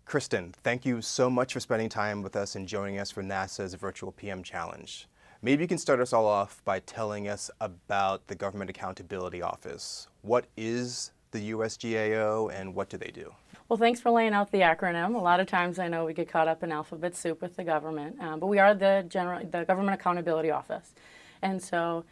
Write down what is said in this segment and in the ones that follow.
Kristin, thank you so much for spending time with us and joining us for NASA's Virtual PM Challenge. Maybe you can start us all off by telling us about the Government Accountability Office. What is the USGAO and what do they do? Well, thanks for laying out the acronym. A lot of times I know we get caught up in alphabet soup with the government, but we are the Government Accountability Office. And so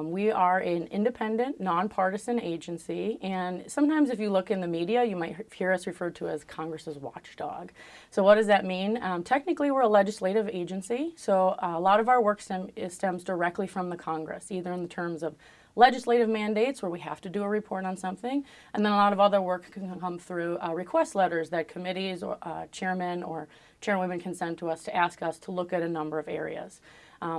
we are an independent, nonpartisan agency, and sometimes if you look in the media, you might hear us referred to as Congress's watchdog. So what does that mean? Technically, we're a legislative agency, so a lot of our work stems directly from the Congress, either in the terms of legislative mandates where we have to do a report on something, and then a lot of other work can come through request letters that committees or chairmen or chairwomen can send to us to ask us to look at a number of areas.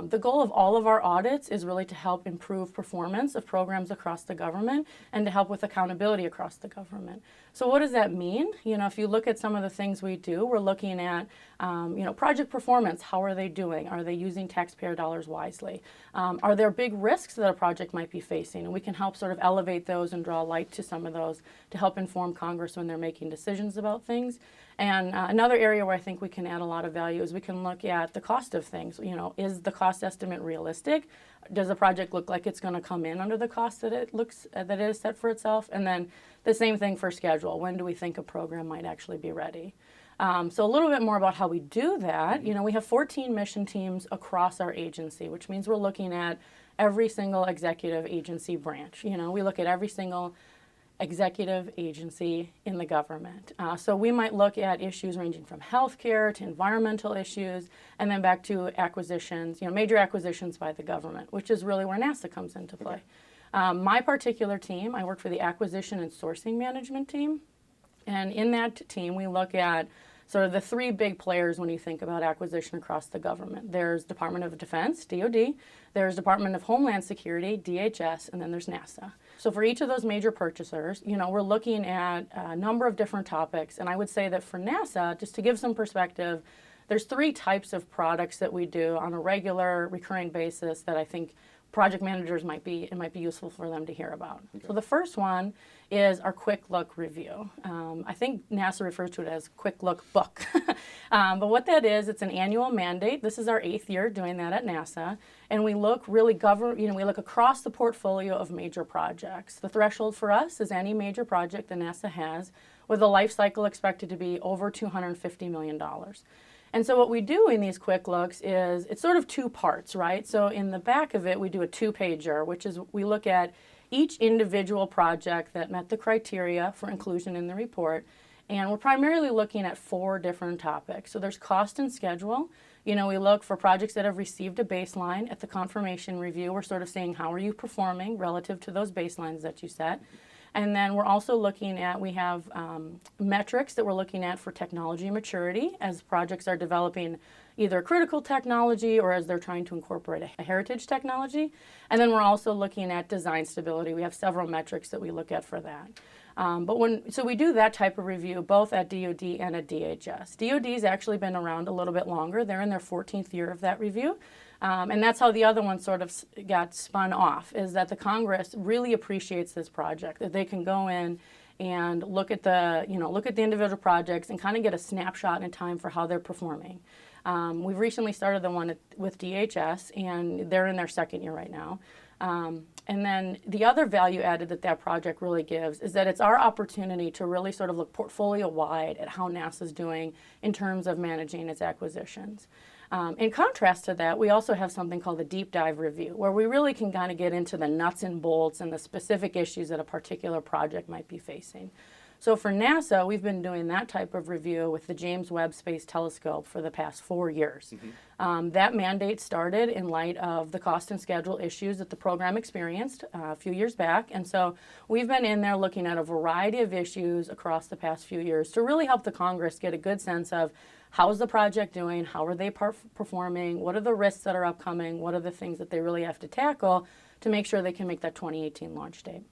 The goal of all of our audits is really to help improve performance of programs across the government and to help with accountability across the government. So what does that mean? You know, if you look at some of the things we do, we're looking at, project performance. How are they doing? Are they using taxpayer dollars wisely? Are there big risks that a project might be facing? And we can help sort of elevate those and draw light to some of those to help inform Congress when they're making decisions about things. And another area where I think we can add a lot of value is we can look at the cost of things. You know, is the cost estimate realistic? Does the project look like it's going to come in under the cost that it is set for itself? And then the same thing for schedule. When do we think a program might actually be ready? So a little bit more about how we do that. You know, we have 14 mission teams across our agency, which means we're looking at every single executive agency branch. You know, we look at every single executive agency in the government. So we might look at issues ranging from healthcare to environmental issues, and then back to acquisitions, major acquisitions by the government, which is really where NASA comes into play. My particular team, I work for the Acquisition and Sourcing Management team, and in that team we look at sort of the three big players when you think about acquisition across the government. There's Department of Defense, DoD, there's Department of Homeland Security, DHS, and then there's NASA. So for each of those major purchasers, we're looking at a number of different topics, and I would say that for NASA, just to give some perspective, there's three types of products that we do on a regular, recurring basis that I think project managers might be useful for them to hear about. Okay. So the first one is our Quick Look review. I think NASA refers to it as Quick Look book. But what that is, it's an annual mandate. This is our 8th year doing that at NASA. And we look we look across the portfolio of major projects. The threshold for us is any major project that NASA has with a life cycle expected to be over $250 million. And so what we do in these quick looks is it's sort of two parts, right? So in the back of it, we do a 2-pager, which is we look at each individual project that met the criteria for inclusion in the report. And we're primarily looking at 4 different topics. So there's cost and schedule. We look for projects that have received a baseline. At the confirmation review, we're sort of saying, how are you performing relative to those baselines that you set? And then we're also looking at, we have metrics that we're looking at for technology maturity as projects are developing either critical technology or as they're trying to incorporate a heritage technology. And then we're also looking at design stability. We have several metrics that we look at for that. So we do that type of review both at DoD and at DHS. DoD's actually been around a little bit longer. They're in their 14th year of that review. And that's how the other one sort of got spun off, is that the Congress really appreciates this project, that they can go in and look at the individual projects and kind of get a snapshot in time for how they're performing. We've recently started the one with DHS, and they're in their 2nd year right now. And then the other value added that project really gives is that it's our opportunity to really sort of look portfolio-wide at how NASA's doing in terms of managing its acquisitions. In contrast to that, we also have something called a deep dive review, where we really can kind of get into the nuts and bolts and the specific issues that a particular project might be facing. So for NASA, we've been doing that type of review with the James Webb Space Telescope for the past 4 years. Mm-hmm. That mandate started in light of the cost and schedule issues that the program experienced a few years back. And so we've been in there looking at a variety of issues across the past few years to really help the Congress get a good sense of how is the project doing, how are they performing, what are the risks that are upcoming, what are the things that they really have to tackle to make sure they can make that 2018 launch date.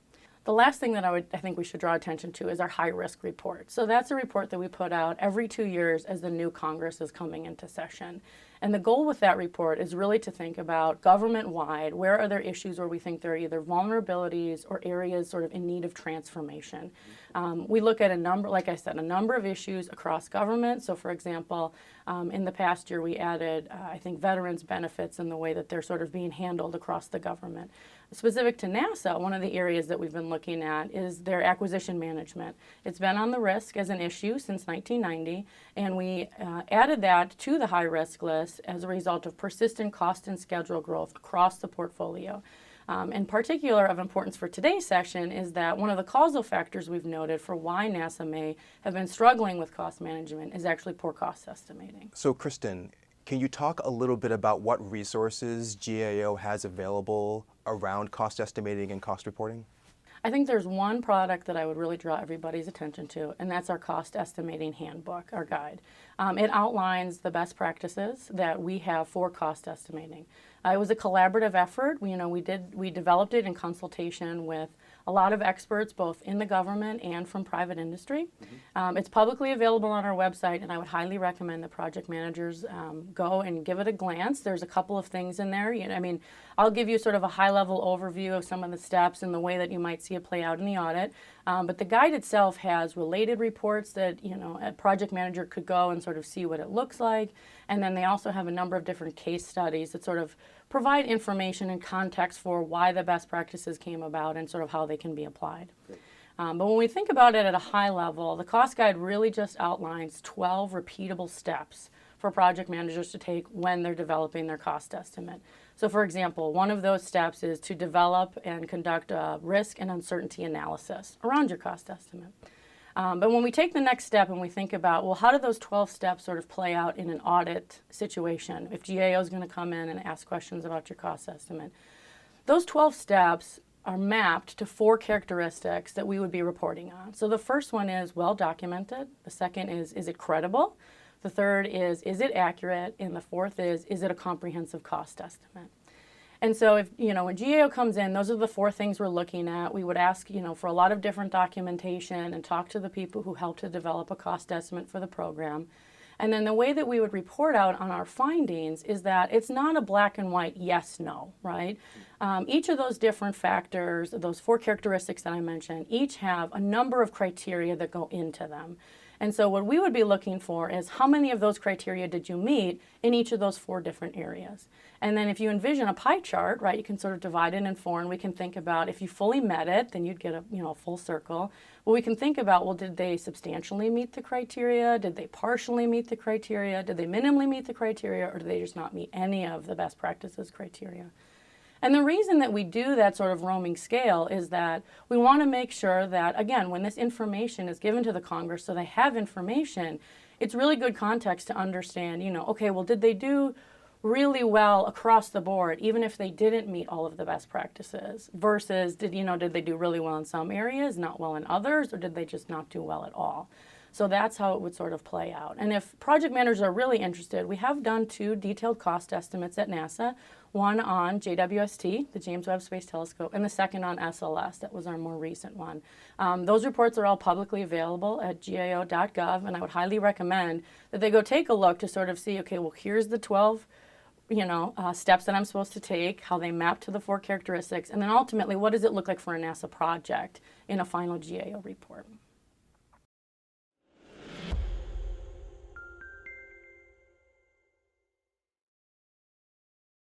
The last thing that I think we should draw attention to is our high-risk report. So that's a report that we put out every 2 years as the new Congress is coming into session. And the goal with that report is really to think about government-wide, where are there issues where we think there are either vulnerabilities or areas sort of in need of transformation. We look at a number, like I said, a number of issues across government. So for example, in the past year we added, I think, veterans benefits and the way that they're sort of being handled across the government. Specific to NASA, one of the areas that we've been looking at is their acquisition management. It's been on the risk as an issue since 1990, and we added that to the high risk list as a result of persistent cost and schedule growth across the portfolio. In particular, of importance for today's session is that one of the causal factors we've noted for why NASA may have been struggling with cost management is actually poor cost estimating. So Kristin, can you talk a little bit about what resources GAO has available around cost estimating and cost reporting? I think there's one product that I would really draw everybody's attention to, and that's our cost estimating handbook, our guide. It outlines the best practices that we have for cost estimating. It was a collaborative effort. We developed it in consultation with a lot of experts, both in the government and from private industry. It's publicly available on our website, and I would highly recommend that project managers go and give it a glance. There's a couple of things in there. I'll give you sort of a high-level overview of some of the steps and the way that you might see it play out in the audit. But the guide itself has related reports that a project manager could go and sort of see what it looks like. And then they also have a number of different case studies that sort of provide information and context for why the best practices came about and sort of how they can be applied. But when we think about it at a high level, the cost guide really just outlines 12 repeatable steps for project managers to take when they're developing their cost estimate. So for example, one of those steps is to develop and conduct a risk and uncertainty analysis around your cost estimate. But when we take the next step and we think about, well, how do those 12 steps sort of play out in an audit situation if GAO is going to come in and ask questions about your cost estimate? Those 12 steps are mapped to 4 characteristics that we would be reporting on. So the first one is well documented. The second is it credible? The third is it accurate? And the fourth is it a comprehensive cost estimate? And so if, when GAO comes in, those are the 4 things we're looking at. We would ask, for a lot of different documentation and talk to the people who helped to develop a cost estimate for the program. And then the way that we would report out on our findings is that it's not a black and white yes, no, right? Each of those different factors, those 4 characteristics that I mentioned, each have a number of criteria that go into them. And so what we would be looking for is how many of those criteria did you meet in each of those 4 different areas. And then if you envision a pie chart, right, you can sort of divide it in 4, and we can think about if you fully met it, then you'd get a full circle. Well, we can think about, well, did they substantially meet the criteria? Did they partially meet the criteria? Did they minimally meet the criteria? Or did they just not meet any of the best practices criteria? And the reason that we do that sort of roaming scale is that we want to make sure that, again, when this information is given to the Congress so they have information, it's really good context to understand, okay, well, did they do really well across the board, even if they didn't meet all of the best practices, versus did they do really well in some areas, not well in others, or did they just not do well at all? So that's how it would sort of play out. And if project managers are really interested, we have done 2 detailed cost estimates at NASA, one on JWST, the James Webb Space Telescope, and the second on SLS. That was our more recent one. Those reports are all publicly available at gao.gov, and I would highly recommend that they go take a look to sort of see, okay, well, here's the 12 steps that I'm supposed to take, how they map to the 4 characteristics, and then ultimately, what does it look like for a NASA project in a final GAO report?